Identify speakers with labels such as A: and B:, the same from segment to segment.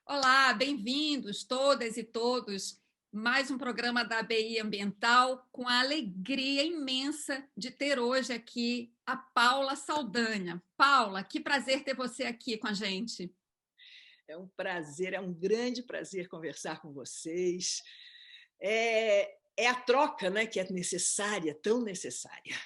A: Olá, bem-vindos todas e todos. Mais um programa da ABI Ambiental, com a alegria imensa de ter hoje aqui a Paula Saldanha. Paula, que prazer ter você aqui com a gente.
B: É um prazer, é um grande prazer conversar com vocês. É a troca, né, que é necessária, tão necessária.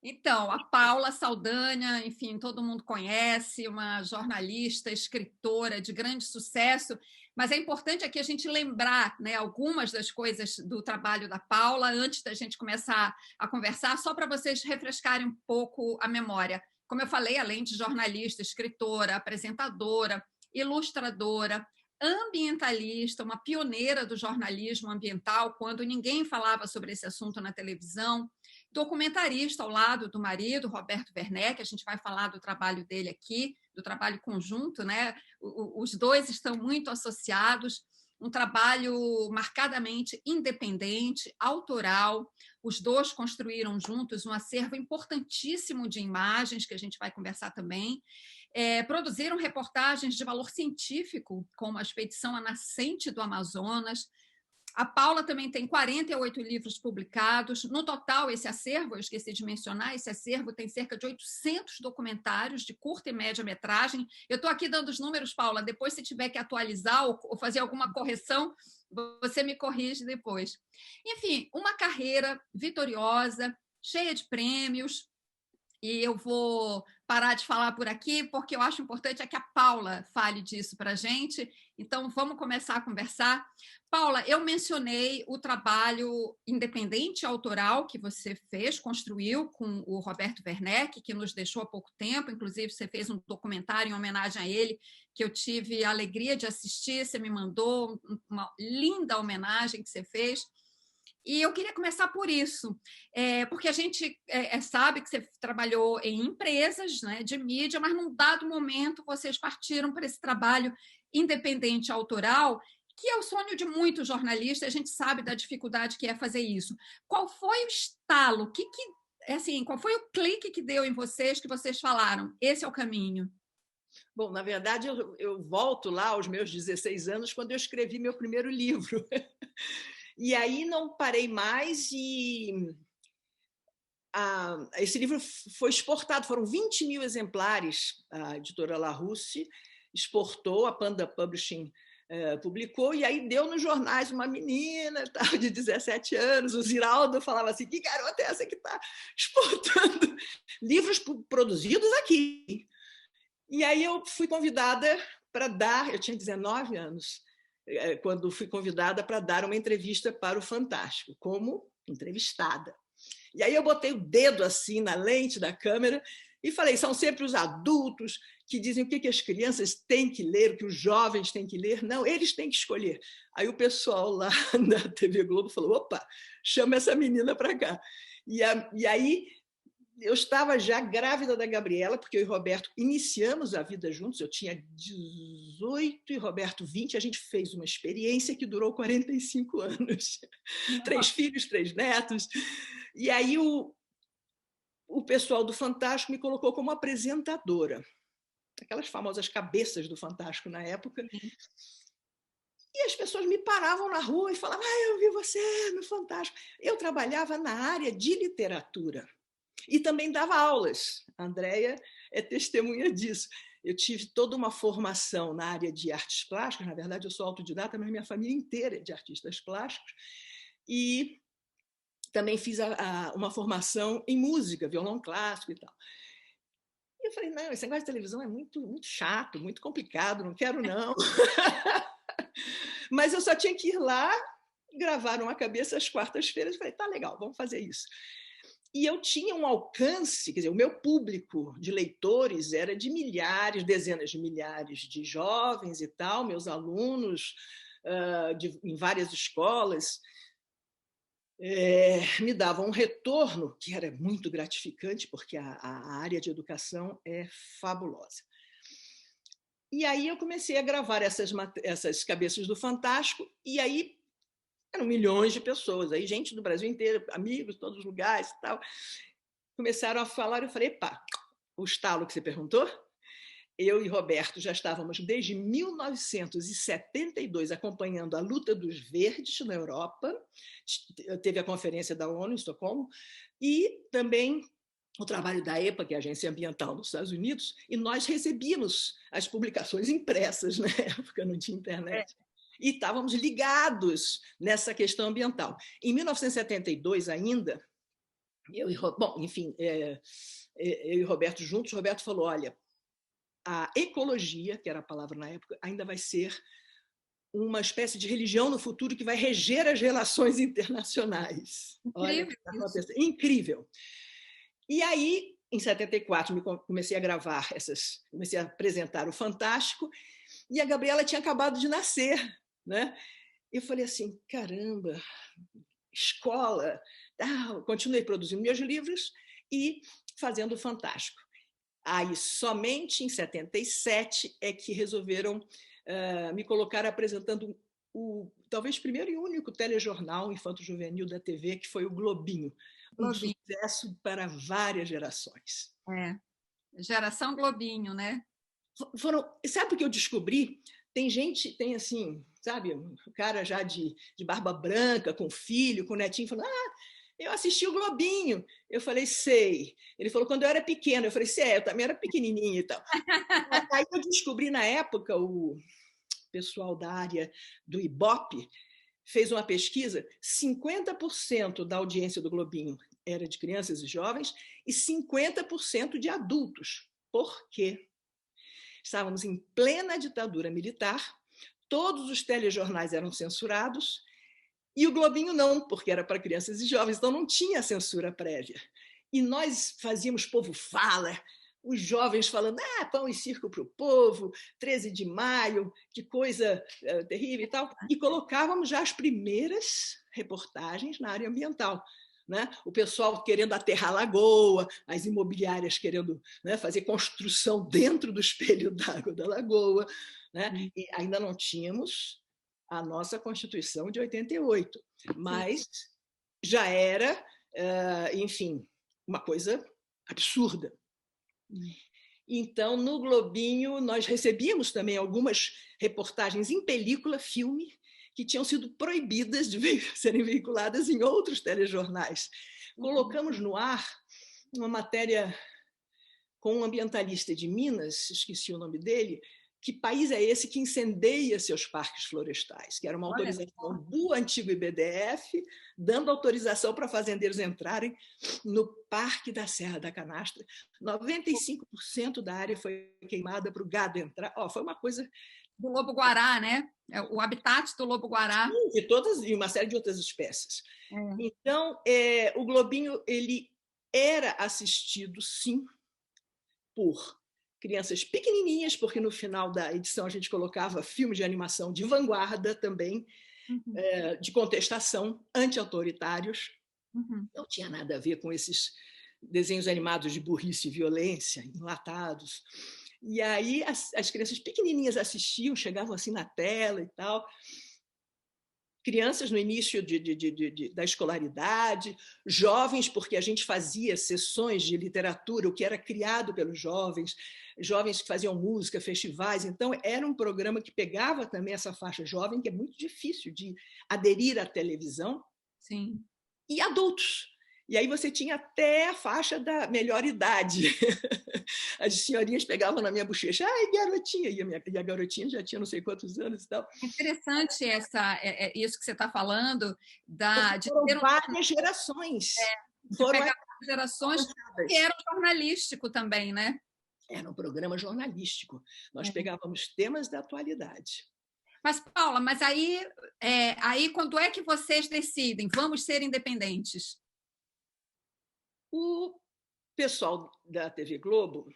A: Então, a Paula Saldanha, enfim, todo mundo conhece, uma jornalista, escritora de grande sucesso, mas é importante aqui a gente lembrar, né, algumas das coisas do trabalho da Paula antes da gente começar a conversar, só para vocês refrescarem um pouco a memória. Como eu falei, além de jornalista, escritora, apresentadora, ilustradora, ambientalista, uma pioneira do jornalismo ambiental, quando ninguém falava sobre esse assunto na televisão, documentarista ao lado do marido, Roberto Werneck, a gente vai falar do trabalho dele aqui, do trabalho conjunto, né? Os dois estão muito associados, um trabalho marcadamente independente, autoral. Os dois construíram juntos um acervo importantíssimo de imagens, que a gente vai conversar também. Produziram reportagens de valor científico, como a expedição à nascente do Amazonas. A Paula também tem 48 livros publicados. No total, esse acervo, eu esqueci de mencionar, esse acervo tem cerca de 800 documentários de curta e média metragem. Eu estou aqui dando os números, Paula, depois se tiver que atualizar ou fazer alguma correção, você me corrige depois. Enfim, uma carreira vitoriosa, cheia de prêmios, e eu vou parar de falar por aqui, porque eu acho importante é que a Paula fale disso para a gente. Então, vamos começar a conversar. Paula, eu mencionei o trabalho independente autoral que você fez, construiu com o Roberto Werneck, que nos deixou há pouco tempo. Inclusive, você fez um documentário em homenagem a ele, que eu tive a alegria de assistir. Você me mandou uma linda homenagem que você fez. E eu queria começar por isso, porque a gente sabe que você trabalhou em empresas, né, de mídia, mas num dado momento vocês partiram para esse trabalho independente autoral, que é o sonho de muitos jornalistas, a gente sabe da dificuldade que é fazer isso. Qual foi o estalo? Assim, qual foi o clique que deu em vocês que vocês falaram, esse é o caminho?
B: Bom, na verdade, eu volto lá aos meus 16 anos, quando eu escrevi meu primeiro livro. E aí não parei mais esse livro foi exportado, foram 20 mil exemplares, a editora Larousse exportou, a Panda Publishing publicou, e aí deu nos jornais uma menina de 17 anos, o Ziraldo falava assim, que garota é essa que está exportando livros produzidos aqui? E aí eu fui convidada para dar, eu tinha 19 anos, quando fui convidada para dar uma entrevista para o Fantástico, como entrevistada. E aí eu botei o dedo assim na lente da câmera e falei, são sempre os adultos que dizem o que as crianças têm que ler, o que os jovens têm que ler. Não, eles têm que escolher. Aí o pessoal lá da TV Globo falou, opa, chama essa menina para cá. E aí eu estava já grávida da Gabriela, porque eu e Roberto iniciamos a vida juntos, eu tinha 18 e Roberto 20, a gente fez uma experiência que durou 45 anos. 3 filhos, 3 netos. E aí o pessoal do Fantástico me colocou como apresentadora, aquelas famosas cabeças do Fantástico na época. E as pessoas me paravam na rua e falavam, eu vi você no Fantástico. Eu trabalhava na área de literatura. E também dava aulas. A Andréia é testemunha disso. Eu tive toda uma formação na área de artes plásticas, na verdade eu sou autodidata, mas minha família inteira é de artistas plásticos, e também fiz uma formação em música, violão clássico e tal. E eu falei, não, esse negócio de televisão é muito, muito chato, muito complicado, não quero não. Mas eu só tinha que ir lá, gravar uma cabeça às quartas-feiras, e falei, tá legal, vamos fazer isso. E eu tinha um alcance, quer dizer, o meu público de leitores era de milhares, dezenas de milhares de jovens e tal, meus alunos em várias escolas, me davam um retorno que era muito gratificante, porque a área de educação é fabulosa. E aí eu comecei a gravar essas cabeças do Fantástico, e aí eram milhões de pessoas, aí gente do Brasil inteiro, amigos de todos os lugares e tal. Começaram a falar, eu falei, pá, o estalo que você perguntou, eu e Roberto já estávamos desde 1972 acompanhando a luta dos verdes na Europa, teve a conferência da ONU em Estocolmo, e também o trabalho da EPA, que é a Agência Ambiental dos Estados Unidos, e nós recebíamos as publicações impressas, na época não tinha internet. E estávamos ligados nessa questão ambiental. Em 1972 ainda, eu e Roberto juntos, Roberto falou, olha, a ecologia, que era a palavra na época, ainda vai ser uma espécie de religião no futuro que vai reger as relações internacionais.
A: Incrível.
B: Olha, incrível. E aí, em 74, comecei a gravar comecei a apresentar o Fantástico, e a Gabriela tinha acabado de nascer, né? Eu falei assim, caramba, escola, continuei produzindo meus livros e fazendo o Fantástico. Aí, somente em 77 é que resolveram me colocar apresentando o talvez primeiro e único telejornal infanto-juvenil da TV, que foi o Globinho. Um sucesso para várias gerações.
A: Geração Globinho, né?
B: Sabe o que eu descobri? Tem gente, assim, sabe, o cara já de barba branca, com filho, com netinho, falando, eu assisti o Globinho. Eu falei, sei. Ele falou, quando eu era pequena. Eu falei, sei, eu também era pequenininha e tal. Aí eu descobri, na época, o pessoal da área do Ibope fez uma pesquisa, 50% da audiência do Globinho era de crianças e jovens e 50% de adultos. Por quê? Estávamos em plena ditadura militar, todos os telejornais eram censurados, e o Globinho não, porque era para crianças e jovens, então não tinha censura prévia. E nós fazíamos Povo Fala, os jovens falando, pão e circo para o povo, 13 de maio, que coisa terrível e tal, e colocávamos já as primeiras reportagens na área ambiental. Né? O pessoal querendo aterrar a lagoa, as imobiliárias querendo, né, fazer construção dentro do espelho d'água da lagoa. Né? E ainda não tínhamos a nossa Constituição de 88, mas já era, enfim, uma coisa absurda. Então, no Globinho, nós recebíamos também algumas reportagens em película, filme, que tinham sido proibidas de serem veiculadas em outros telejornais. Colocamos no ar uma matéria com um ambientalista de Minas, esqueci o nome dele, que país é esse que incendeia seus parques florestais, que era uma autorização do antigo IBDF, dando autorização para fazendeiros entrarem no Parque da Serra da Canastra. 95% da área foi queimada para o gado entrar. Foi uma coisa...
A: Do lobo-guará, né? O habitat do lobo-guará.
B: E uma série de outras espécies. Então, o Globinho ele era assistido, sim, por crianças pequenininhas, porque no final da edição a gente colocava filmes de animação de vanguarda também, de contestação, anti-autoritários. Não tinha nada a ver com esses desenhos animados de burrice e violência, enlatados. E aí as crianças pequenininhas assistiam, chegavam assim na tela e tal. Crianças no início da escolaridade, jovens, porque a gente fazia sessões de literatura, o que era criado pelos jovens, jovens que faziam música, festivais. Então, era um programa que pegava também essa faixa jovem, que é muito difícil de aderir à televisão.
A: Sim.
B: E adultos. E aí você tinha até a faixa da melhor idade. As senhorinhas pegavam na minha bochecha, garotinha, e a garotinha já tinha não sei quantos anos e tal.
A: Interessante isso que você está falando.
B: Foram várias gerações.
A: Foram gerações que era jornalístico também, né?
B: Era um programa jornalístico. Nós pegávamos temas da atualidade.
A: Mas, Paula, aí quando é que vocês decidem? Vamos ser independentes?
B: O pessoal da TV Globo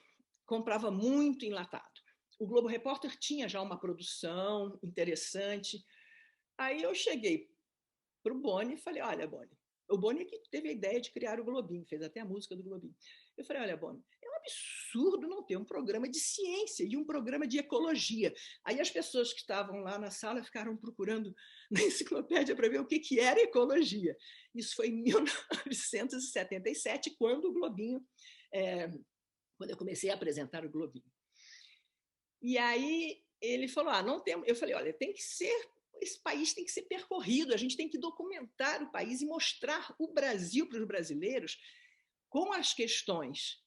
B: comprava muito enlatado. O Globo Repórter tinha já uma produção interessante. Aí eu cheguei para o Boni e falei, olha, Boni, o Boni é que teve a ideia de criar o Globinho, fez até a música do Globinho. Eu falei, olha, Boni, é um absurdo não ter um programa de ciência e um programa de ecologia. Aí as pessoas que estavam lá na sala ficaram procurando na enciclopédia para ver o que era ecologia. Isso foi em 1977, quando o Globinho, quando eu comecei a apresentar o Globinho. E aí ele falou, não tem... Eu falei, olha, esse país tem que ser percorrido, a gente tem que documentar o país e mostrar o Brasil para os brasileiros com as questões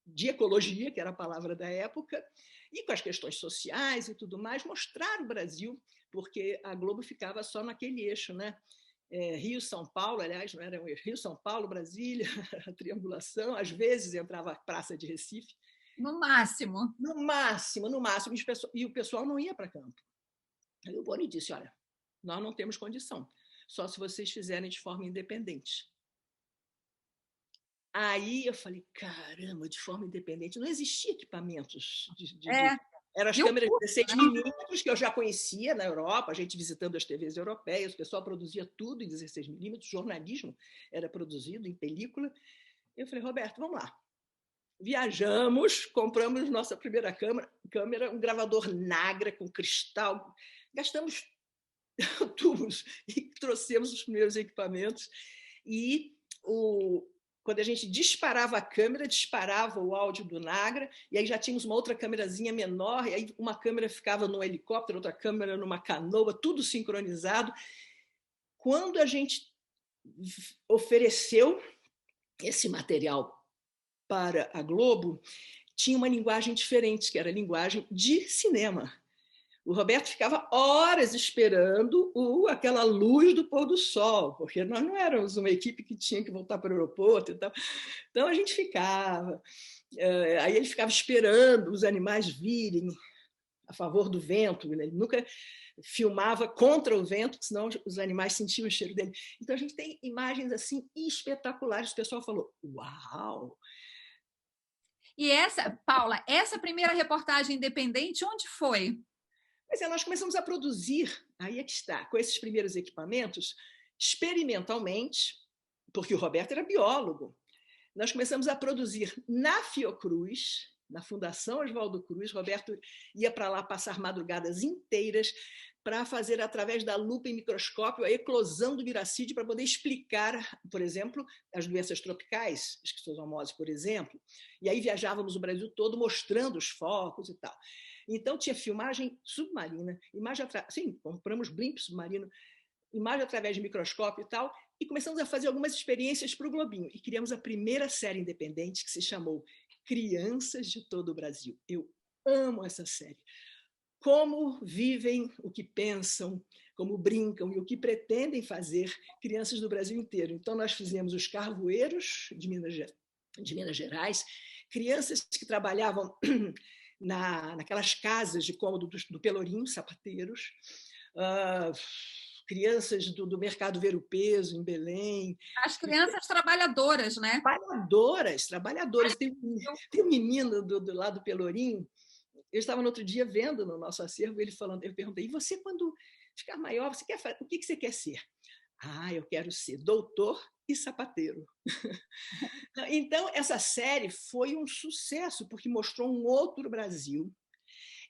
B: de ecologia, que era a palavra da época, e com as questões sociais e tudo mais, mostrar o Brasil, porque a Globo ficava só naquele eixo, né? Rio-São Paulo, aliás, não era um eixo, Rio-São Paulo, Brasília, a triangulação, às vezes entrava a Praça de Recife.
A: No máximo.
B: No máximo, no máximo, e o pessoal não ia para campo. Aí o Boni disse, olha, nós não temos condição, só se vocês fizerem de forma independente. Aí eu falei, caramba, de forma independente, não existia equipamentos eram as câmeras de 16 milímetros, que eu já conhecia na Europa, a gente visitando as TVs europeias, o pessoal produzia tudo em 16 milímetros, jornalismo era produzido em película. Eu falei, Roberto, vamos lá. Viajamos, compramos nossa primeira câmera, um gravador Nagra com cristal, gastamos tubos e trouxemos os primeiros equipamentos. E quando a gente disparava a câmera, disparava o áudio do Nagra, e aí já tínhamos uma outra câmerazinha menor, e aí uma câmera ficava num helicóptero, outra câmera numa canoa, tudo sincronizado. Quando a gente ofereceu esse material para a Globo, tinha uma linguagem diferente, que era a linguagem de cinema. O Roberto ficava horas esperando aquela luz do pôr do sol, porque nós não éramos uma equipe que tinha que voltar para o aeroporto e tal. Então a gente ficava. Aí ele ficava esperando os animais virem a favor do vento. Ele nunca filmava contra o vento, senão os animais sentiam o cheiro dele. Então a gente tem imagens assim espetaculares. O pessoal falou: uau!
A: E Paula, essa primeira reportagem independente, onde foi?
B: Mas nós começamos a produzir, aí é que está, com esses primeiros equipamentos, experimentalmente, porque o Roberto era biólogo. Nós começamos a produzir na Fiocruz, na Fundação Oswaldo Cruz. Roberto ia para lá passar madrugadas inteiras para fazer, através da lupa e microscópio, a eclosão do miracídio, para poder explicar, por exemplo, as doenças tropicais, esquistossomose, por exemplo. E aí viajávamos o Brasil todo mostrando os focos e tal. Então, tinha filmagem submarina, sim, compramos blimp submarino, imagem através de microscópio e tal, e começamos a fazer algumas experiências para o Globinho. E criamos a primeira série independente, que se chamou Crianças de Todo o Brasil. Eu amo essa série. Como vivem, o que pensam, como brincam e o que pretendem fazer crianças do Brasil inteiro. Então, nós fizemos os carvoeiros de Minas Gerais, crianças que trabalhavam naquelas casas de cômodo do Pelourinho, sapateiros, crianças do Mercado Ver o Peso, em Belém.
A: As crianças trabalhadoras, né?
B: Trabalhadoras. Tem um menino do lado do Pelourinho, eu estava no outro dia vendo no nosso acervo, ele falando, eu perguntei, e você, quando ficar maior, o que você quer ser? Eu quero ser doutor e sapateiro. Então, essa série foi um sucesso, porque mostrou um outro Brasil.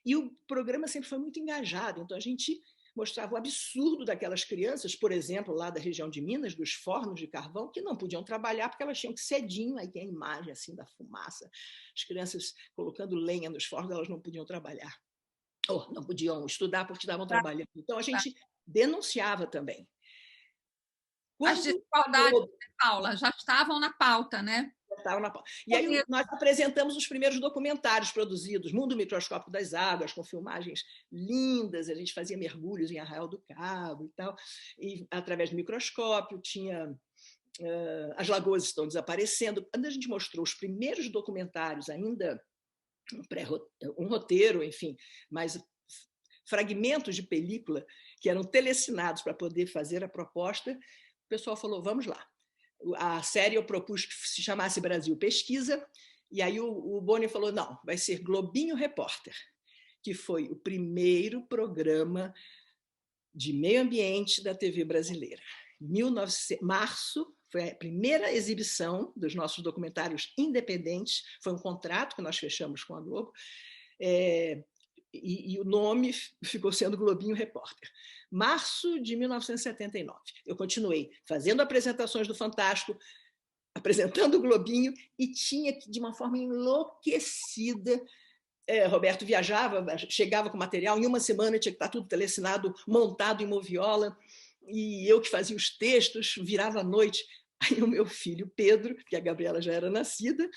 B: E o programa sempre foi muito engajado. Então, a gente mostrava o absurdo daquelas crianças, por exemplo, lá da região de Minas, dos fornos de carvão, que não podiam trabalhar porque elas tinham que cedinho, aí tem a imagem assim da fumaça, as crianças colocando lenha nos fornos, elas não podiam trabalhar. Ou não podiam estudar porque estavam trabalhando. Então, a gente denunciava também.
A: As desigualdades, Paula, já estavam na pauta, né?
B: Estavam na pauta. E aí nós apresentamos os primeiros documentários produzidos, Mundo Microscópio das Águas, com filmagens lindas, a gente fazia mergulhos em Arraial do Cabo e tal, e através do microscópio tinha... as lagoas estão desaparecendo. Quando a gente mostrou os primeiros documentários, ainda um roteiro, enfim, mas fragmentos de película que eram telecinados para poder fazer a proposta, o pessoal falou, vamos lá. A série eu propus que se chamasse Brasil Pesquisa, e aí o Boni falou, não, vai ser Globinho Repórter, que foi o primeiro programa de meio ambiente da TV brasileira. Março foi a primeira exibição dos nossos documentários independentes, foi um contrato que nós fechamos com a Globo, e o nome ficou sendo Globinho Repórter. Março de 1979. Eu continuei fazendo apresentações do Fantástico, apresentando o Globinho, e tinha que, de uma forma enlouquecida, Roberto viajava, chegava com material, em uma semana tinha que estar tudo telecinado, montado em moviola, e eu que fazia os textos, virava à noite. Aí o meu filho Pedro, que a Gabriela já era nascida,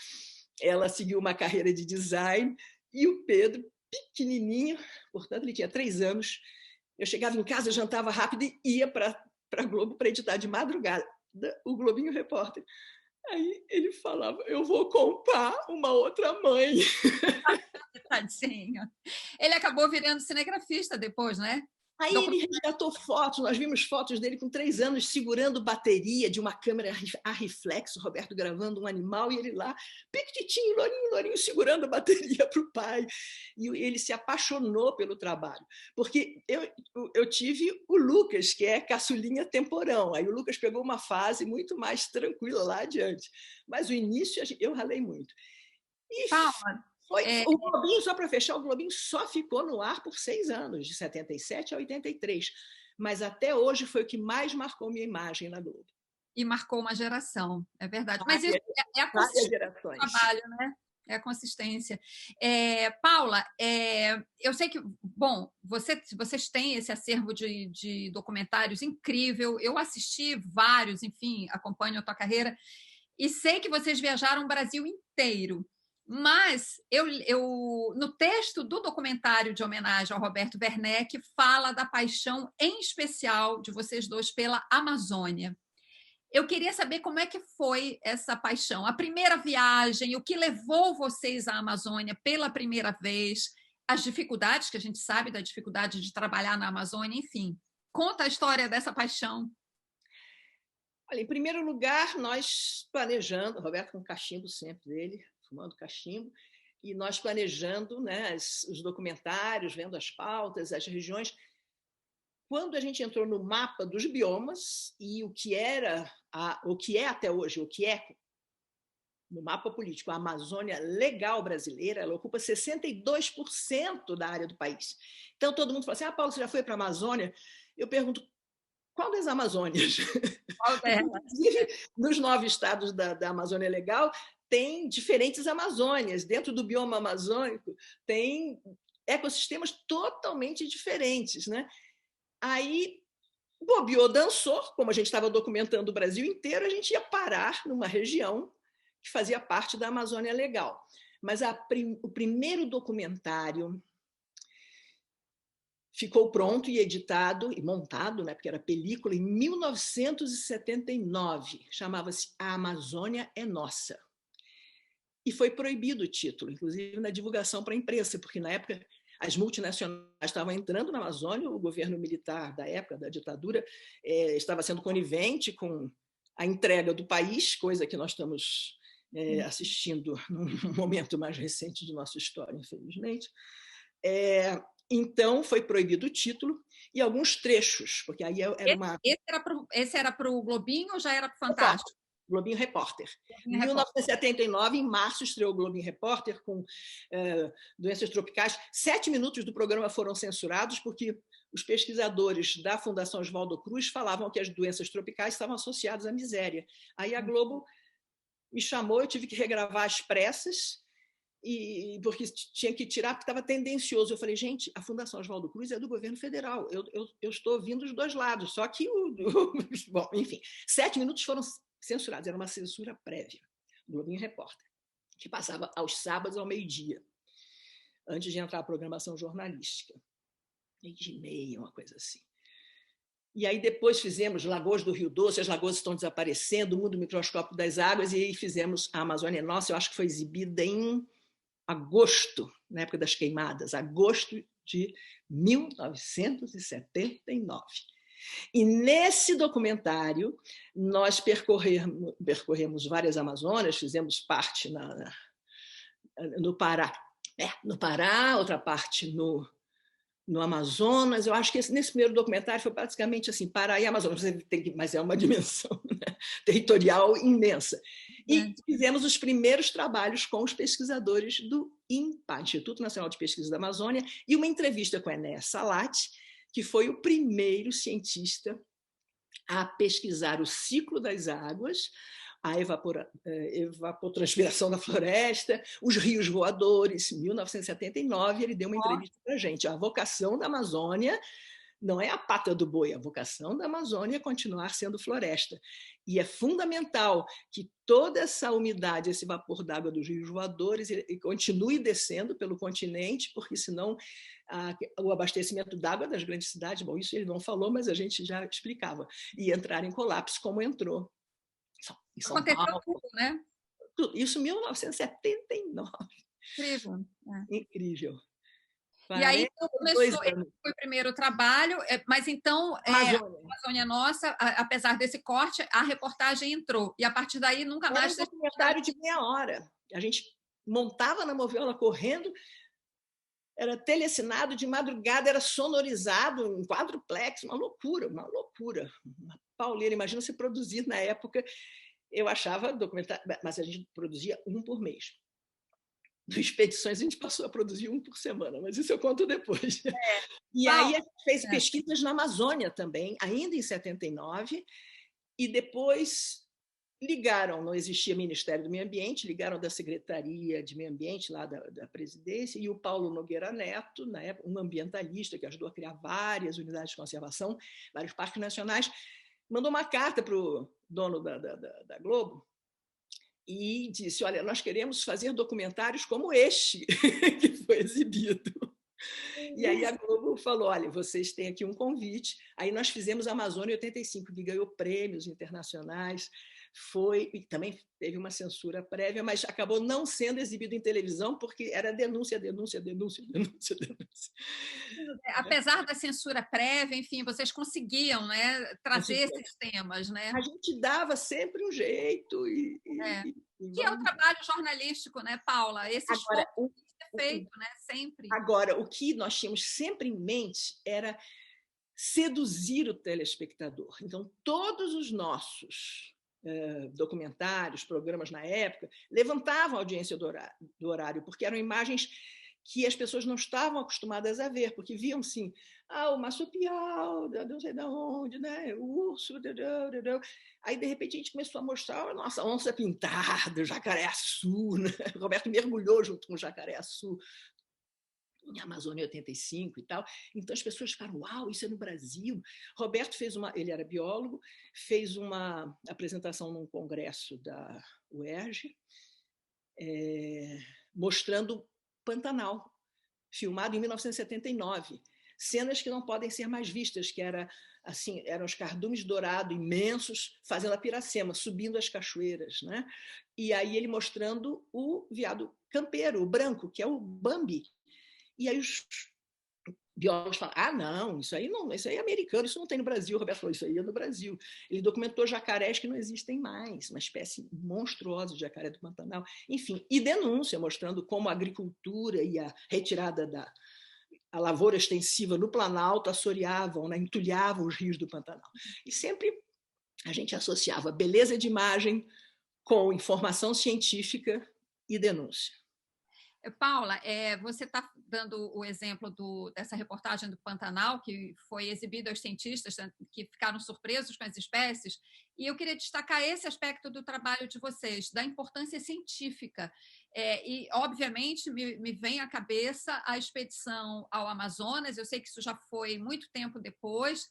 B: ela seguiu uma carreira de design, e o Pedro, pequenininho, portanto ele tinha 3 anos, eu chegava em casa, jantava rápido e ia para a Globo para editar de madrugada o Globinho Repórter. Aí ele falava, eu vou comprar uma outra mãe.
A: Tadinho. Ele acabou virando cinegrafista depois, né?
B: Aí ele resgatou fotos, nós vimos fotos dele com 3 anos segurando bateria de uma câmera a reflexo, Roberto gravando um animal e ele lá, piquititinho, lourinho, segurando a bateria para o pai. E ele se apaixonou pelo trabalho, porque eu tive o Lucas, que é caçulinha temporão. Aí o Lucas pegou uma fase muito mais tranquila lá adiante. Mas o início eu ralei muito. E o Globinho, só para fechar, o Globinho só ficou no ar por 6 anos, de 77 a 83. Mas até hoje foi o que mais marcou minha imagem na Globo.
A: E marcou uma geração, é verdade. Mas isso é a consistência do trabalho, né? É a consistência. Paula, eu sei que, bom, vocês têm esse acervo de documentários incrível. Eu assisti vários, enfim, acompanho a tua carreira, e sei que vocês viajaram o Brasil inteiro. Mas no texto do documentário de homenagem ao Roberto Werneck, fala da paixão em especial de vocês dois pela Amazônia. Eu queria saber como é que foi essa paixão, a primeira viagem, o que levou vocês à Amazônia pela primeira vez, as dificuldades, que a gente sabe da dificuldade de trabalhar na Amazônia, enfim. Conta a história dessa paixão.
B: Olha, em primeiro lugar, nós planejando, Roberto com o cachimbo sempre dele, fumando cachimbo, e nós planejando, né, os documentários, vendo as pautas, as regiões. Quando a gente entrou no mapa dos biomas e o que é até hoje, o que é no mapa político, a Amazônia Legal brasileira, ela ocupa 62% da área do país. Então todo mundo fala assim: Paulo, você já foi para a Amazônia? Eu pergunto, qual das Amazônias?
A: Qual delas?
B: Inclusive, nos 9 estados da Amazônia Legal, tem diferentes Amazônias. Dentro do bioma amazônico, tem ecossistemas totalmente diferentes, né? Aí, bobeou, dançou, como a gente estava documentando o Brasil inteiro, a gente ia parar numa região que fazia parte da Amazônia Legal. Mas o primeiro documentário ficou pronto e editado e montado, né, porque era película, em 1979. Chamava-se A Amazônia é Nossa. E foi proibido o título, inclusive na divulgação para a imprensa, porque na época as multinacionais estavam entrando na Amazônia, o governo militar da época, da ditadura, estava sendo conivente com a entrega do país, coisa que nós estamos assistindo num momento mais recente de nossa história, infelizmente. Então, foi proibido o título e alguns trechos, porque aí era uma...
A: Esse era para o Globinho ou já era para o Fantástico?
B: Globinho Repórter. Em 1979, em março, estreou o Globinho Repórter com doenças tropicais. 7 minutos do programa foram censurados porque os pesquisadores da Fundação Oswaldo Cruz falavam que as doenças tropicais estavam associadas à miséria. Aí a Globo me chamou, eu tive que regravar às pressas, porque tinha que tirar, porque estava tendencioso. Eu falei, gente, a Fundação Oswaldo Cruz é do governo federal, eu estou ouvindo os dois lados, só que... Bom, enfim, 7 minutos foram censurados, era uma censura prévia do Globinho Repórter, que passava aos sábados ao meio-dia, antes de entrar a programação jornalística. 12h30, uma coisa assim. E aí depois fizemos Lagoas do Rio Doce, as lagoas estão desaparecendo, o mundo microscópico das águas, e aí fizemos A Amazônia é Nossa, eu acho que foi exibida em agosto, na época das queimadas, agosto de 1979. E nesse documentário, nós percorremos várias Amazonas, fizemos parte no Pará, outra parte no Amazonas. Eu acho que nesse primeiro documentário foi praticamente assim, Pará e Amazonas, mas é uma dimensão, né, territorial imensa. E fizemos os primeiros trabalhos com os pesquisadores do INPA, Instituto Nacional de Pesquisa da Amazônia, e uma entrevista com a Enéas Salati, que foi o primeiro cientista a pesquisar o ciclo das águas a evapotranspiração da floresta, os rios voadores. Em 1979, ele deu uma entrevista para a gente. A vocação da Amazônia não é a pata do boi, a vocação da Amazônia é continuar sendo floresta. E é fundamental que toda essa umidade, esse vapor d'água dos rios voadores, ele continue descendo pelo continente, porque senão o abastecimento d'água das grandes cidades, bom, isso ele não falou, mas a gente já explicava, ia entrar em colapso, como entrou em São Paulo.
A: Tudo, né?
B: Isso em 1979.
A: Incrível.
B: Incrível.
A: E aí então, começou, foi o primeiro trabalho, mas então Amazônia Nossa, apesar desse corte, a reportagem entrou. E a partir daí nunca mais...
B: Era um documentário de meia hora. A gente montava na moviola correndo, era telecinado de madrugada, era sonorizado em quadruplex, uma loucura, uma loucura. Uma pauleira, imagina se produzir na época. Eu achava documentário, mas a gente produzia um por mês. No Expedições, a gente passou a produzir um por semana, mas isso eu conto depois. E aí a gente fez pesquisas na Amazônia também, ainda em 79, e depois ligaram, não existia Ministério do Meio Ambiente, ligaram da Secretaria de Meio Ambiente, lá da presidência, e o Paulo Nogueira Neto, na época, um ambientalista que ajudou a criar várias unidades de conservação, vários parques nacionais, mandou uma carta para o dono da Globo, e disse, olha, nós queremos fazer documentários como este que foi exibido. E aí a Globo falou, olha, vocês têm aqui um convite. Aí nós fizemos a Amazônia 85, que ganhou prêmios internacionais, e também teve uma censura prévia, mas acabou não sendo exibido em televisão, porque era denúncia.
A: Apesar da censura prévia, enfim, vocês conseguiam, né, trazer esses temas, né?
B: A gente dava sempre um jeito.
A: Que é o trabalho jornalístico, né, Paula? Esse esforço tem que ser feito, né, sempre.
B: Agora, o que nós tínhamos sempre em mente era seduzir o telespectador. Então, todos os nossos documentários, programas na época, levantavam a audiência do horário, porque eram imagens que as pessoas não estavam acostumadas a ver, porque viam, assim, o marsupial, não sei de onde, né? O urso, aí, de repente, a gente começou a mostrar a nossa onça pintada, o jacaré-açu, né? O Roberto mergulhou junto com o jacaré-açu em Amazônia 85 e tal. Então, as pessoas ficaram, uau, isso é no Brasil. Roberto ele era biólogo, fez uma apresentação num congresso da UERJ, mostrando Pantanal, filmado em 1979. Cenas que não podem ser mais vistas, que eram os cardumes dourados imensos fazendo a piracema, subindo as cachoeiras, né? E aí ele mostrando o veado campeiro, o branco, que é o Bambi. E aí os biólogos falam, não, isso aí é americano, isso não tem no Brasil. O Roberto falou, isso aí é no Brasil. Ele documentou jacarés que não existem mais, uma espécie monstruosa de jacaré do Pantanal. Enfim, e denúncia, mostrando como a agricultura e a retirada a lavoura extensiva no Planalto assoreavam, né, entulhavam os rios do Pantanal. E sempre a gente associava beleza de imagem com informação científica e denúncia.
A: Paula, você está dando o exemplo dessa reportagem do Pantanal, que foi exibida aos cientistas que ficaram surpresos com as espécies, e eu queria destacar esse aspecto do trabalho de vocês, da importância científica. E, obviamente, me vem à cabeça a expedição ao Amazonas, eu sei que isso já foi muito tempo depois,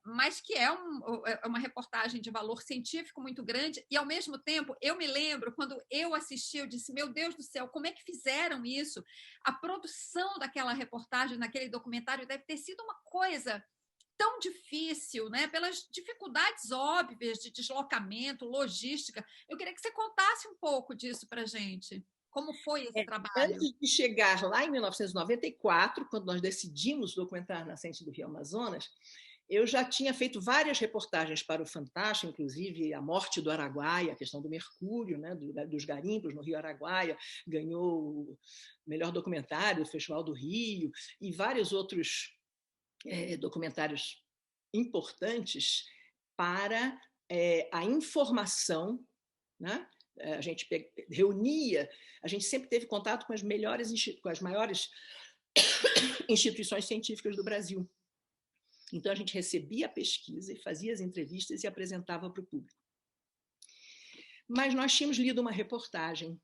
A: mas que é uma reportagem de valor científico muito grande, e, ao mesmo tempo, eu me lembro, quando eu assisti, eu disse, meu Deus do céu, como é que fizeram isso? A produção daquela reportagem, naquele documentário, deve ter sido uma coisa tão difícil, né? Pelas dificuldades óbvias de deslocamento, logística. Eu queria que você contasse um pouco disso para a gente. Como foi esse trabalho?
B: Antes de chegar lá em 1994, quando nós decidimos documentar nascente do Rio Amazonas, eu já tinha feito várias reportagens para o Fantástico, inclusive a morte do Araguaia, a questão do mercúrio, né, dos garimpos no Rio Araguaia, ganhou o melhor documentário do Festival do Rio, e vários outros documentários importantes para a informação, né? A gente reunia, a gente sempre teve contato com as maiores instituições científicas do Brasil. Então, a gente recebia a pesquisa e fazia as entrevistas e apresentava para o público. Mas nós tínhamos lido uma reportagem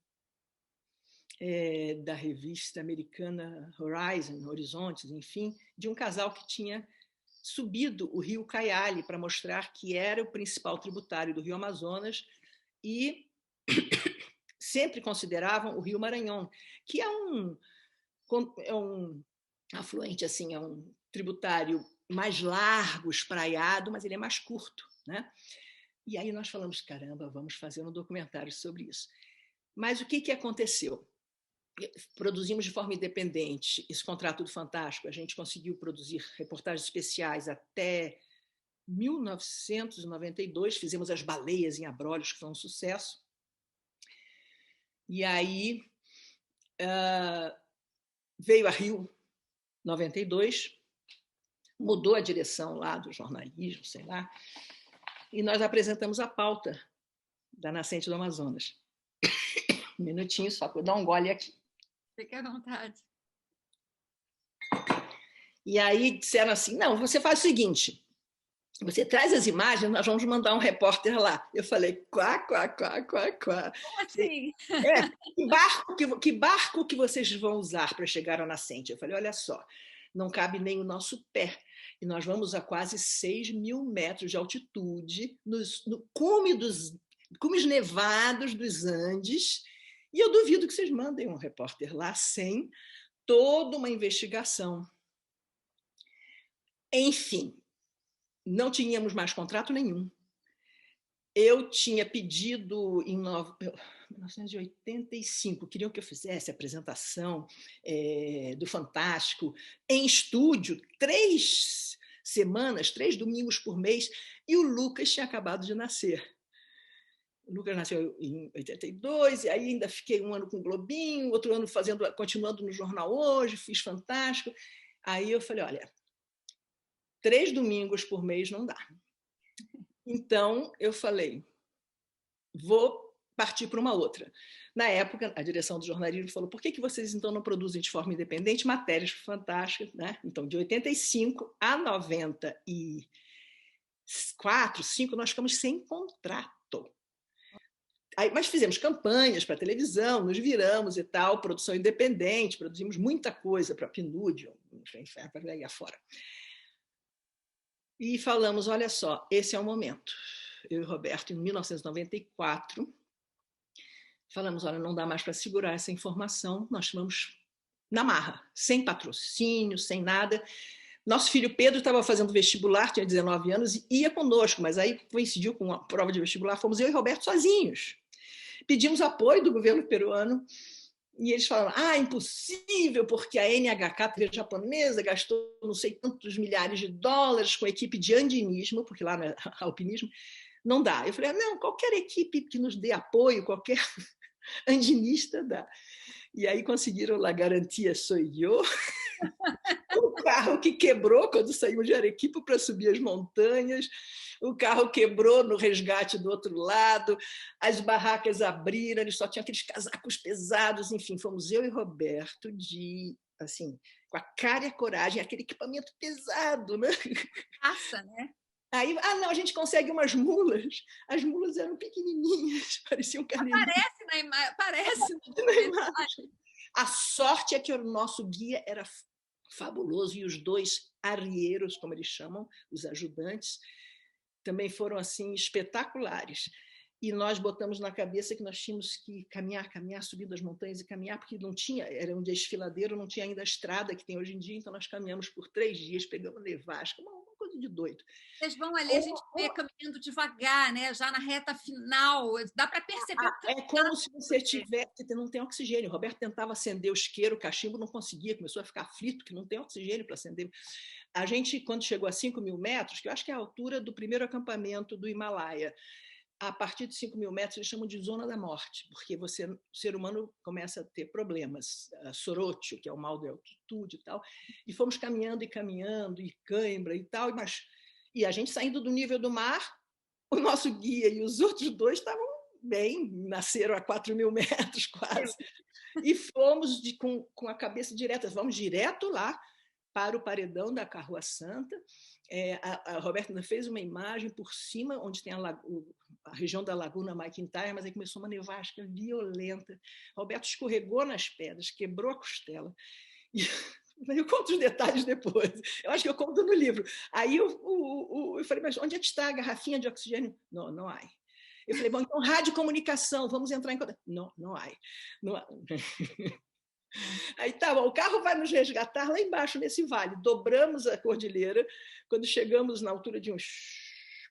B: da revista americana Horizon, Horizontes, enfim, de um casal que tinha subido o rio Caiali para mostrar que era o principal tributário do rio Amazonas e sempre consideravam o rio Maranhão, que é um afluente, assim, é um tributário mais largo, espraiado, mas ele é mais curto, né? E aí nós falamos, caramba, vamos fazer um documentário sobre isso. Mas o que aconteceu? Produzimos de forma independente esse contrato do Fantástico. A gente conseguiu produzir reportagens especiais até 1992. Fizemos As Baleias em Abrolhos, que foi um sucesso. E aí veio a Rio 92, mudou a direção lá do jornalismo, sei lá, e nós apresentamos a pauta da Nascente do Amazonas. Um minutinho só para eu dar um gole aqui.
A: Fique à vontade.
B: E aí disseram assim, não, você faz o seguinte, você traz as imagens, nós vamos mandar um repórter lá. Eu falei, quá, quá, quá, quá, quá.
A: Como assim?
B: Que barco que vocês vão usar para chegar à Nascente? Eu falei, olha só, não cabe nem o nosso pé. E nós vamos a quase 6.000 metros de altitude, no cumes nevados dos Andes, e eu duvido que vocês mandem um repórter lá sem toda uma investigação. Enfim, não tínhamos mais contrato nenhum. Eu tinha pedido em 1985, queriam que eu fizesse a apresentação do Fantástico em estúdio, 3 semanas, 3 domingos por mês, e o Lucas tinha acabado de nascer. O Lucas nasceu em 82, e aí ainda fiquei um ano com o Globinho, outro ano continuando no Jornal Hoje, fiz Fantástico. Aí eu falei, olha, 3 domingos por mês não dá. Então, eu falei, vou partir para uma outra. Na época, a direção do jornalismo falou, por que vocês então não produzem de forma independente matérias fantásticas? Né? Então, de 85 a 94, 5, nós ficamos sem contrato. Aí, mas fizemos campanhas para televisão, nos viramos e tal, produção independente, produzimos muita coisa para a PNUD, para aí afora. E falamos, olha só, esse é o momento. Eu e o Roberto, em 1994, falamos, olha, não dá mais para segurar essa informação, nós vamos na marra, sem patrocínio, sem nada. Nosso filho Pedro estava fazendo vestibular, tinha 19 anos, e ia conosco, mas aí coincidiu com a prova de vestibular, fomos eu e Roberto sozinhos. Pedimos apoio do governo peruano, e eles falaram, impossível, porque a NHK, a TV japonesa, gastou não sei quantos milhares de dólares com a equipe de andinismo, porque lá não é alpinismo, não dá. Eu falei, não, qualquer equipe que nos dê apoio, qualquer andinista dá. E aí conseguiram a garantia Soy Yo, o carro que quebrou quando saímos de Arequipa para subir as montanhas, o carro quebrou no resgate do outro lado, as barracas abriram, eles só tinham aqueles casacos pesados, enfim, fomos eu e Roberto assim, com a cara e a coragem, aquele equipamento pesado, né?
A: Passa, né?
B: Aí, não, a gente consegue umas mulas. As mulas eram pequenininhas, pareciam carneirinhos.
A: Parece na imagem.
B: A sorte é que o nosso guia era fabuloso e os 2 arrieiros, como eles chamam, os ajudantes, também foram assim espetaculares. E nós botamos na cabeça que nós tínhamos que caminhar, subir das montanhas e caminhar, porque não tinha, era um desfiladeiro, não tinha ainda a estrada que tem hoje em dia, então nós caminhamos por 3 dias, pegamos nevasca, uma coisa de doido.
A: Vocês vão ali, a gente vê caminhando devagar, né? Já na reta final, dá para perceber.
B: É como se você tivesse, não tem oxigênio. O Roberto tentava acender o isqueiro, o cachimbo não conseguia, começou a ficar aflito, que não tem oxigênio para acender. A gente, quando chegou a 5.000 metros, que eu acho que é a altura do primeiro acampamento do Himalaia, a partir de 5.000 metros eles chamam de zona da morte, porque o ser humano começa a ter problemas, sorotio, que é o mal da altitude e tal, e fomos caminhando, e cãibra e tal, e a gente saindo do nível do mar, o nosso guia e os outros 2 estavam bem, nasceram a 4.000 metros quase, e fomos com a cabeça direta, vamos direto lá para o paredão da Carroa Santa. A Roberta fez uma imagem por cima, onde tem a região da Laguna McIntyre, mas aí começou uma nevasca violenta. Roberto escorregou nas pedras, quebrou a costela. E eu conto os detalhes depois. Eu acho que eu conto no livro. Aí eu falei, mas onde é que está a garrafinha de oxigênio? Não, não há. Eu falei, bom, então radiocomunicação, vamos entrar em contato. Não, não há. Não há. Aí tá bom, o carro vai nos resgatar lá embaixo, nesse vale. Dobramos a cordilheira. Quando chegamos na altura de uns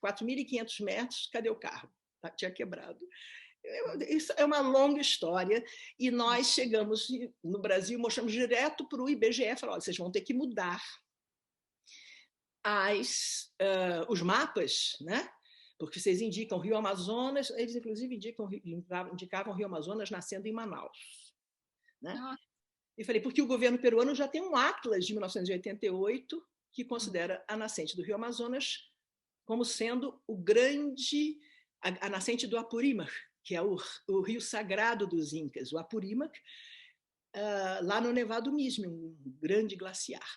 B: 4.500 metros, cadê o carro? Tinha quebrado. Isso é uma longa história. E nós chegamos no Brasil, mostramos direto para o IBGE, falamos, vocês vão ter que mudar os mapas, né? Porque vocês indicam o Rio Amazonas, eles inclusive indicavam o Rio Amazonas nascendo em Manaus. Né? E falei, porque o governo peruano já tem um atlas de 1988 que considera a nascente do Rio Amazonas como sendo a nascente do Apurímac, que é o rio sagrado dos Incas, o Apurímac, lá no Nevado Misme, um grande glaciar.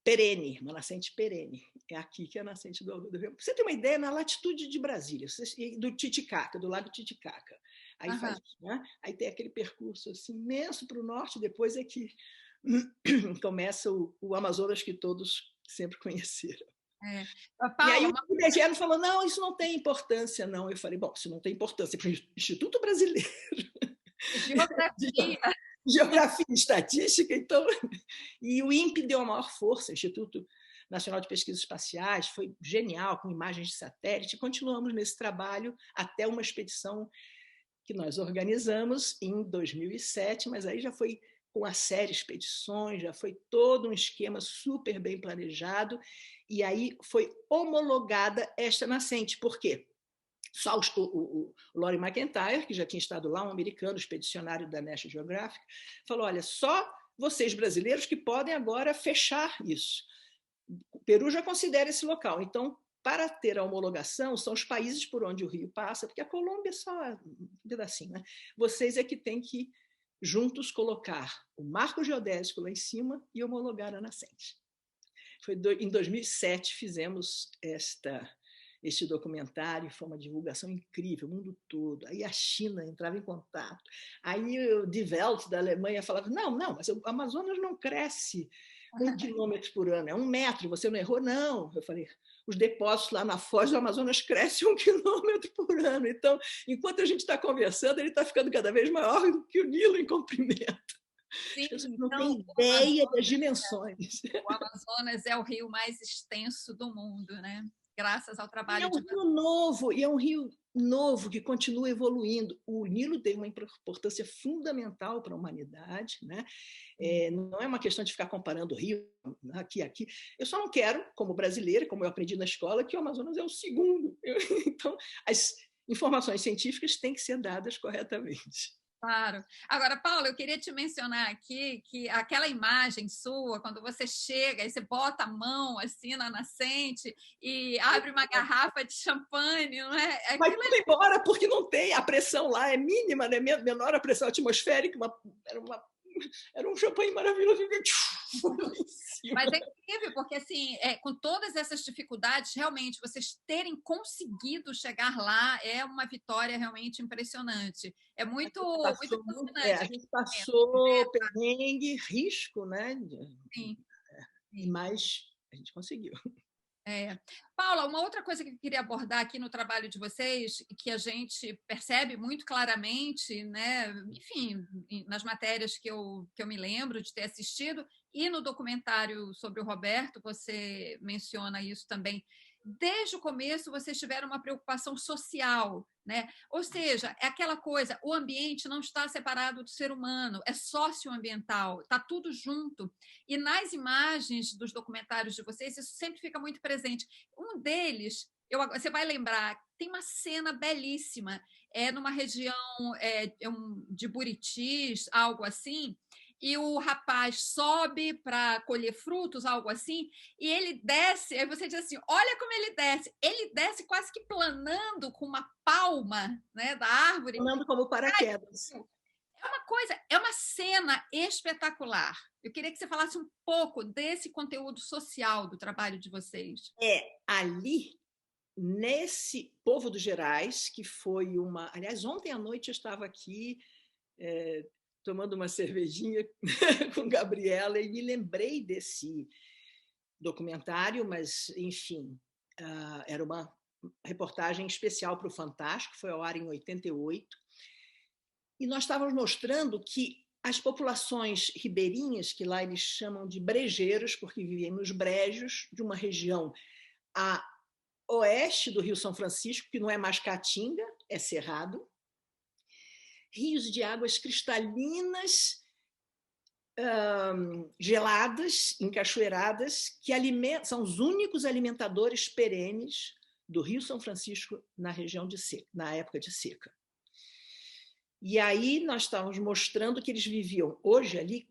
B: Perene, uma nascente perene. É aqui que é a nascente do rio. Você tem uma ideia, na latitude de Brasília, do Titicaca, do lago Titicaca. Aí, né? Aí tem aquele percurso assim, imenso para o norte, depois é que começa o Amazonas que todos sempre conheceram.
A: Paula,
B: e aí o IBGE falou, não, isso não tem importância, não. Eu falei, bom, isso não tem importância para o Instituto Brasileiro Geografia e Estatística, então... E o INPE deu a maior força, Instituto Nacional de Pesquisas Espaciais, foi genial, com imagens de satélite. Continuamos nesse trabalho até uma expedição que nós organizamos em 2007, mas aí já foi com a série Expedições, já foi todo um esquema super bem planejado, e aí foi homologada esta nascente. Por quê? Só o Lawrence McIntyre, que já tinha estado lá, um americano, expedicionário da National Geographic, falou, olha, só vocês brasileiros que podem agora fechar isso. O Peru já considera esse local, então, para ter a homologação, são os países por onde o rio passa, porque a Colômbia é só um pedacinho, né? Vocês é que têm que, juntos, colocar o marco geodésico lá em cima e homologar a nascente. Em 2007, fizemos este documentário, foi uma divulgação incrível, o mundo todo. Aí a China entrava em contato. Aí o Die Welt, da Alemanha, falava, não, mas o Amazonas não cresce 1 quilômetro por ano, é 1 metro, você não errou, não. Eu falei, os depósitos lá na Foz do Amazonas crescem 1 quilômetro por ano. Então, enquanto a gente está conversando, ele está ficando cada vez maior do que o Nilo em comprimento.
A: Sim,
B: as pessoas não têm ideia das dimensões.
A: O Amazonas é o rio mais extenso do mundo, né? Graças ao trabalho
B: é um rio novo, e é um rio novo que continua evoluindo. O Nilo tem uma importância fundamental para a humanidade, né? Não é uma questão de ficar comparando o rio aqui. Eu só não quero, como brasileira, como eu aprendi na escola, que o Amazonas é o segundo. Então, as informações científicas têm que ser dadas corretamente.
A: Claro. Agora, Paula, eu queria te mencionar aqui que aquela imagem sua, quando você chega e você bota a mão assim na nascente e abre uma garrafa de champanhe, não é?
B: Vai tudo embora, porque não tem, a pressão lá é mínima, né? Menor a pressão atmosférica, era um champanhe maravilhoso.
A: Mas é incrível, porque assim, com todas essas dificuldades, realmente, vocês terem conseguido chegar lá é uma vitória realmente impressionante. É muito emocionante.
B: A gente passou perrengue, risco, né?
A: Sim.
B: Mas a gente conseguiu.
A: Paula, uma outra coisa que eu queria abordar aqui no trabalho de vocês, que a gente percebe muito claramente, né? Enfim, nas matérias que eu me lembro de ter assistido, e no documentário sobre o Roberto, você menciona isso também. Desde o começo, vocês tiveram uma preocupação social, né? Ou seja, é aquela coisa, o ambiente não está separado do ser humano, é socioambiental, está tudo junto. E nas imagens dos documentários de vocês, isso sempre fica muito presente. Um deles, você vai lembrar, tem uma cena belíssima, numa região de Buritis, algo assim, e o rapaz sobe para colher frutos, algo assim, e ele desce, aí você diz assim, olha como ele desce quase que planando com uma palma, né, da árvore.
B: Planando como paraquedas.
A: É uma cena espetacular. Eu queria que você falasse um pouco desse conteúdo social do trabalho de vocês.
B: Ali, nesse Povo dos Gerais, que foi uma... Aliás, ontem à noite eu estava aqui tomando uma cervejinha com Gabriela e me lembrei desse documentário, mas, enfim, era uma reportagem especial para o Fantástico, foi ao ar em 88, e nós estávamos mostrando que as populações ribeirinhas, que lá eles chamam de brejeiros, porque viviam nos brejos de uma região a oeste do Rio São Francisco, que não é mais Caatinga, é Cerrado, rios de águas cristalinas, geladas, encachoeiradas, que são os únicos alimentadores perenes do Rio São Francisco na região de seca, na época de seca. E aí nós estávamos mostrando que eles viviam hoje ali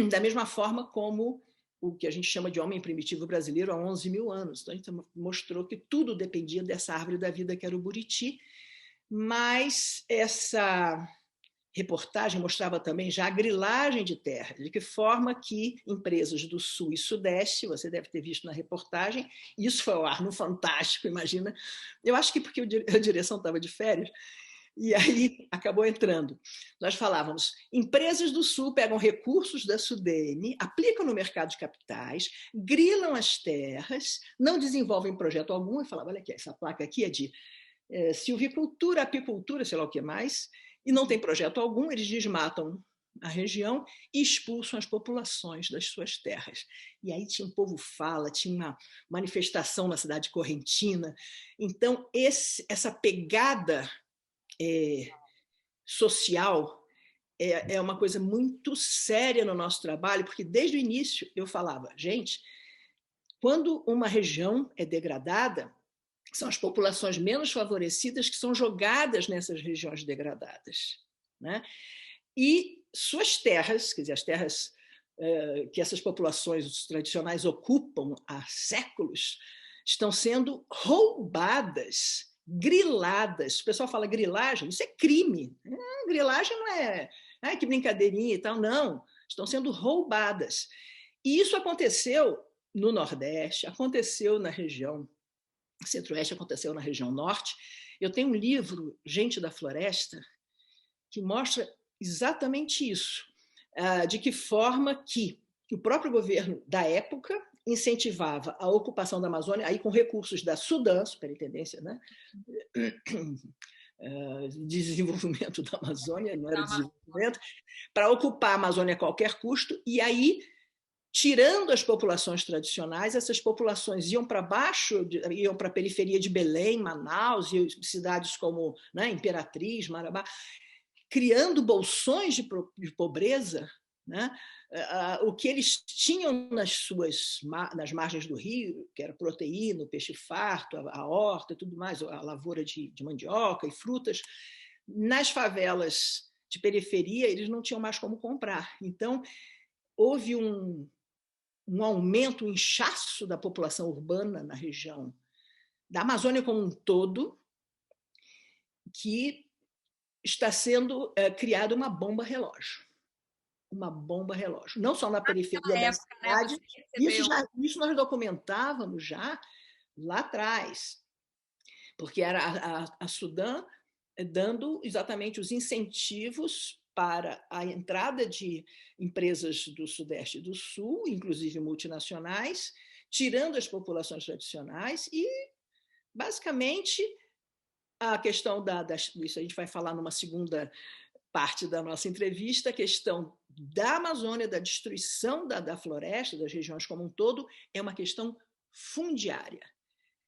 B: da mesma forma como o que a gente chama de homem primitivo brasileiro há 11 mil anos. Então, a gente mostrou que tudo dependia dessa árvore da vida que era o buriti, mas essa reportagem mostrava também já a grilagem de terra, de que forma que empresas do Sul e Sudeste, você deve ter visto na reportagem, isso foi ao ar no Fantástico, imagina. Eu acho que porque a direção estava de férias, e aí acabou entrando. Nós falávamos, empresas do Sul pegam recursos da Sudene, aplicam no mercado de capitais, grilam as terras, não desenvolvem projeto algum, e falava, olha aqui, essa placa aqui é de silvicultura, apicultura, sei lá o que mais, e não tem projeto algum, eles desmatam a região e expulsam as populações das suas terras. E aí tinha um povo fala, tinha uma manifestação na cidade correntina. Então, essa pegada social é uma coisa muito séria no nosso trabalho, porque desde o início eu falava, gente, quando uma região é degradada, são as populações menos favorecidas que são jogadas nessas regiões degradadas, né? E suas terras, quer dizer, as terras que essas populações tradicionais ocupam há séculos, estão sendo roubadas, griladas. O pessoal fala grilagem, isso é crime. Grilagem não é que brincadeirinha e tal, não. Estão sendo roubadas. E isso aconteceu no Nordeste, aconteceu na região Centro-Oeste, aconteceu na região Norte. Eu tenho um livro, Gente da Floresta, que mostra exatamente isso, de que forma que o próprio governo da época incentivava a ocupação da Amazônia, aí com recursos da Sudã, superintendência, né? Desenvolvimento da Amazônia, não era desenvolvimento, para ocupar a Amazônia a qualquer custo, e aí, tirando as populações tradicionais, essas populações iam para baixo, iam para a periferia de Belém, Manaus, e cidades como, né, Imperatriz, Marabá, criando bolsões de pobreza, né? O que eles tinham nas margens do rio, que era proteína, o peixe farto, a horta e tudo mais, a lavoura de mandioca e frutas, nas favelas de periferia eles não tinham mais como comprar. Então, houve um aumento, um inchaço da população urbana na região da Amazônia como um todo, que está sendo criada uma bomba relógio. Uma bomba relógio. Não só na periferia da cidade, isso nós documentávamos já lá atrás, porque era a Sudã dando exatamente os incentivos para a entrada de empresas do Sudeste e do Sul, inclusive multinacionais, tirando as populações tradicionais e, basicamente, a questão isso a gente vai falar numa segunda parte da nossa entrevista, a questão da Amazônia, da destruição da floresta, das regiões como um todo, é uma questão fundiária.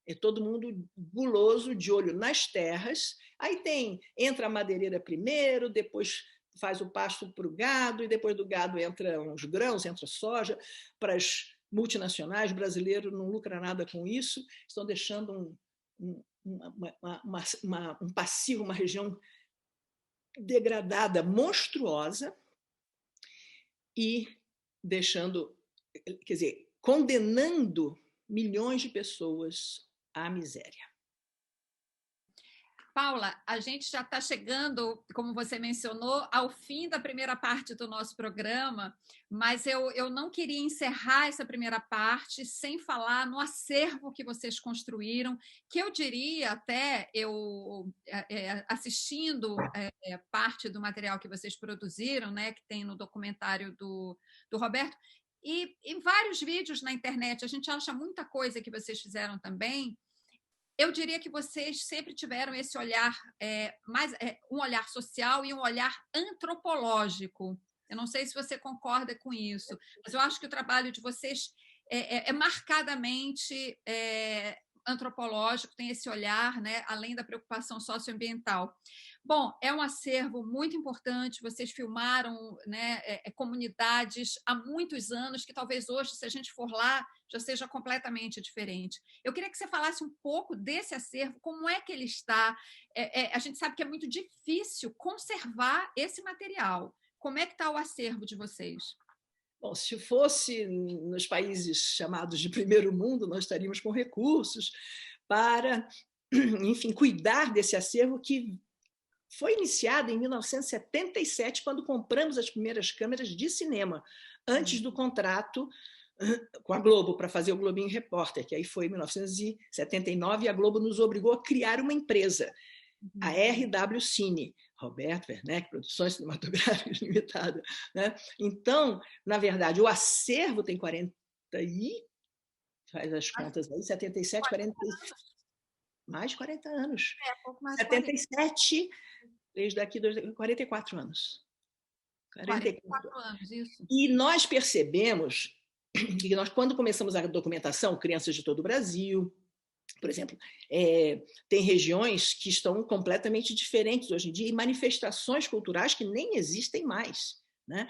B: É todo mundo guloso, de olho nas terras. Aí entra a madeireira primeiro, depois faz o pasto para o gado, e depois do gado entra uns grãos, entra soja. Para as multinacionais, brasileiro não lucra nada com isso, estão deixando um passivo, uma região degradada, monstruosa, e deixando, quer dizer, condenando milhões de pessoas à miséria.
A: Paula, a gente já está chegando, como você mencionou, ao fim da primeira parte do nosso programa, mas eu não queria encerrar essa primeira parte sem falar no acervo que vocês construíram, que eu diria até, assistindo parte do material que vocês produziram, né, que tem no documentário do Roberto, e vários vídeos na internet, a gente acha muita coisa que vocês fizeram também. Eu diria que vocês sempre tiveram esse olhar, um olhar social e um olhar antropológico. Eu não sei se você concorda com isso, mas eu acho que o trabalho de vocês é marcadamente antropológico, tem esse olhar, né, além da preocupação socioambiental. Bom, é um acervo muito importante, vocês filmaram, né, comunidades há muitos anos, que talvez hoje, se a gente for lá, já seja completamente diferente. Eu queria que você falasse um pouco desse acervo, como é que ele está. A gente sabe que é muito difícil conservar esse material. Como é que está o acervo de vocês?
B: Bom, se fosse nos países chamados de primeiro mundo, nós estaríamos com recursos para, enfim, cuidar desse acervo que foi iniciado em 1977, quando compramos as primeiras câmeras de cinema, antes do contrato com a Globo, para fazer o Globinho Repórter, que aí foi em 1979, e a Globo nos obrigou a criar uma empresa, a RW Cine, Roberto Werneck Produções Cinematográficas Limitada. Né? Então, na verdade, o acervo tem 40 e... faz as contas aí, 77, 40... mais de 40 anos.
A: Pouco mais
B: 77, desde daqui, 44 anos.
A: 44 anos, isso.
B: E nós percebemos que nós, quando começamos a documentação, crianças de todo o Brasil, por exemplo, tem regiões que estão completamente diferentes hoje em dia e manifestações culturais que nem existem mais, né?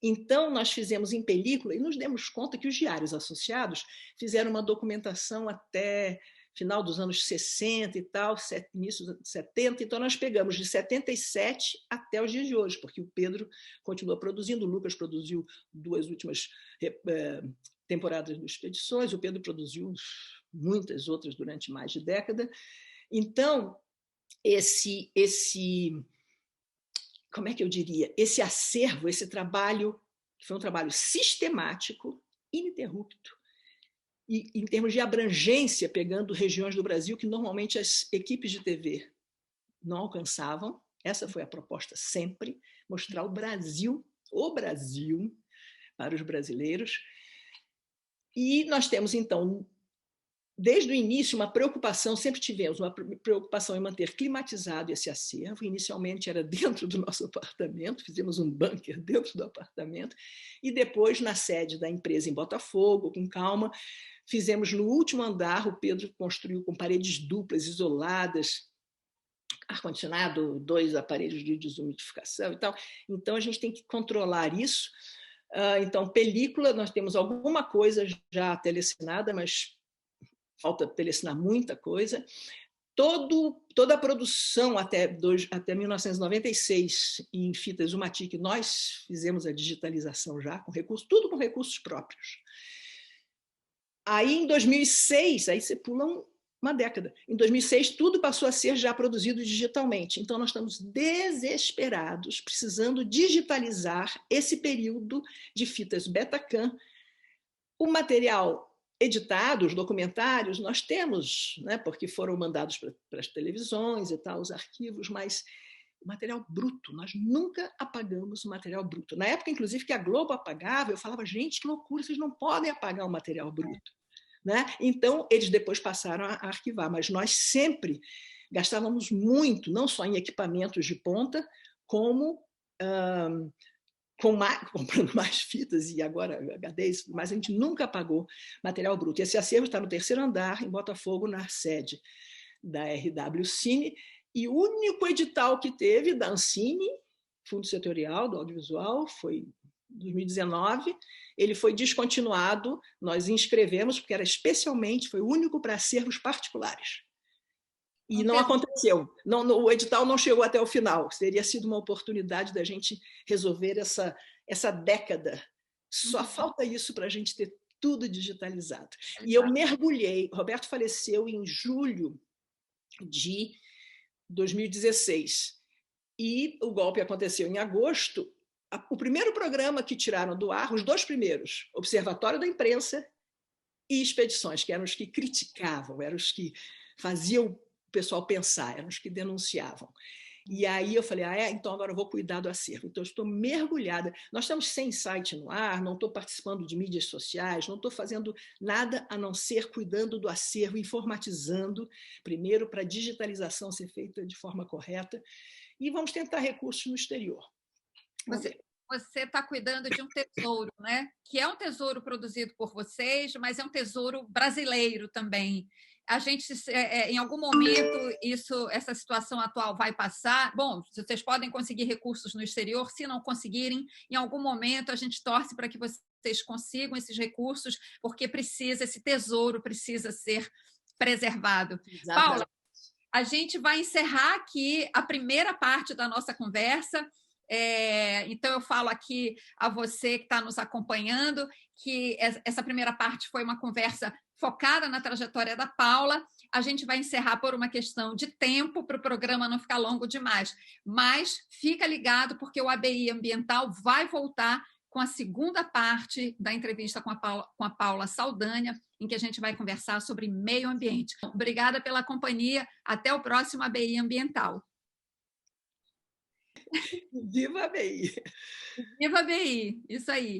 B: Então, nós fizemos em película e nos demos conta que os diários associados fizeram uma documentação até final dos anos 60 e tal, início dos 70, então nós pegamos de 77 até os dias de hoje, porque o Pedro continua produzindo, o Lucas produziu 2 últimas temporadas do Expedições, o Pedro produziu muitas outras durante mais de década. Então, como é que eu diria? Esse acervo, esse trabalho, que foi um trabalho sistemático, ininterrupto, e em termos de abrangência, pegando regiões do Brasil que normalmente as equipes de TV não alcançavam. Essa foi a proposta sempre, mostrar o Brasil para os brasileiros. E nós temos, então, desde o início, uma preocupação, sempre tivemos uma preocupação em manter climatizado esse acervo. Inicialmente era dentro do nosso apartamento, fizemos um bunker dentro do apartamento, e depois na sede da empresa em Botafogo, com calma, fizemos no último andar, o Pedro construiu com paredes duplas, isoladas, ar-condicionado, 2 aparelhos de desumidificação e tal. Então, a gente tem que controlar isso. Então, película, nós temos alguma coisa já telecinada, mas falta telecinar muita coisa. Toda a produção até 1996 em fitas Zumatic, nós fizemos a digitalização já, tudo com recursos próprios. Aí, em 2006, aí você pula uma década. Em 2006, tudo passou a ser já produzido digitalmente. Então, nós estamos desesperados, precisando digitalizar esse período de fitas Betacam. O material editado, os documentários, nós temos, né, porque foram mandados para as televisões e tal, os arquivos, mas o material bruto, nós nunca apagamos o material bruto. Na época, inclusive, que a Globo apagava, eu falava, gente, que loucura, vocês não podem apagar o material bruto. Né? Então, eles depois passaram a arquivar, mas nós sempre gastávamos muito, não só em equipamentos de ponta, como comprando mais fitas e agora HDs, mas a gente nunca apagou material bruto. E esse acervo está no 3º andar, em Botafogo, na sede da RW Cine, e o único edital que teve da Ancine, Fundo Setorial do Audiovisual, foi em 2019, ele foi descontinuado, nós inscrevemos, porque foi o único para acervos particulares. E não aconteceu. O edital não chegou até o final. Teria sido uma oportunidade da gente resolver essa década. Só falta isso para a gente ter tudo digitalizado. E eu mergulhei. Roberto faleceu em julho de 2016. E o golpe aconteceu em agosto. O primeiro programa que tiraram do ar, os dois primeiros, Observatório da Imprensa e Expedições, que eram os que criticavam, eram os que faziam o pessoal pensar, eram os que denunciavam. E aí eu falei, então agora eu vou cuidar do acervo. Então eu estou mergulhada. Nós estamos sem site no ar, não estou participando de mídias sociais, não estou fazendo nada a não ser cuidando do acervo, informatizando, primeiro para a digitalização ser feita de forma correta, e vamos tentar recursos no exterior.
A: Você está cuidando de um tesouro, né? Que é um tesouro produzido por vocês, mas é um tesouro brasileiro também. A gente, em algum momento, essa situação atual vai passar. Bom, vocês podem conseguir recursos no exterior, se não conseguirem, em algum momento a gente torce para que vocês consigam esses recursos, porque esse tesouro precisa ser preservado.
B: Exatamente.
A: Paula, a gente vai encerrar aqui a primeira parte da nossa conversa. Então, eu falo aqui a você que está nos acompanhando que essa primeira parte foi uma conversa focada na trajetória da Paula. A gente vai encerrar por uma questão de tempo, para o programa não ficar longo demais. Mas fica ligado, porque o ABI Ambiental vai voltar com a segunda parte da entrevista com a Paula Saldanha, em que a gente vai conversar sobre meio ambiente. Obrigada pela companhia. Até o próximo ABI Ambiental.
B: Viva a BI!
A: Viva a BI! Isso aí!